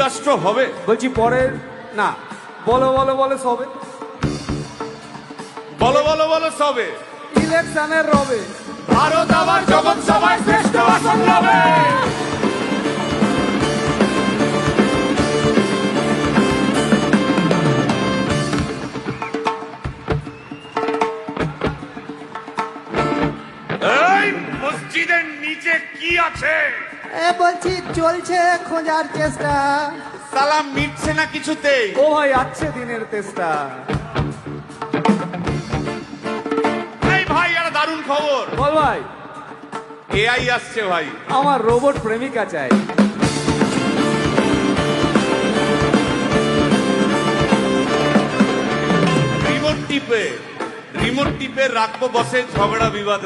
রাষ্ট্র হবে? বলছি পরের না, বলো বলো বলো সবে, বলো বলো বলো সবে। ইলেকশনের রবে ভারত আবার জগৎ সভায় শ্রেষ্ঠ আসন লবে। এই মসজিদের নিচে কি আছে? বলছি চলছে খোঁজার চেষ্টা। সালাম মিটছে না কিছুতেই। ও ভাই আছে দিনের তেষ্টা। এই ভাই একটা দারুণ খবর, বল ভাই। এআই আসছে ভাই। আমার রোবট প্রেমিকা চাই। রিমোট টিপে রাখবো বসে ঝগড়া বিবাদ।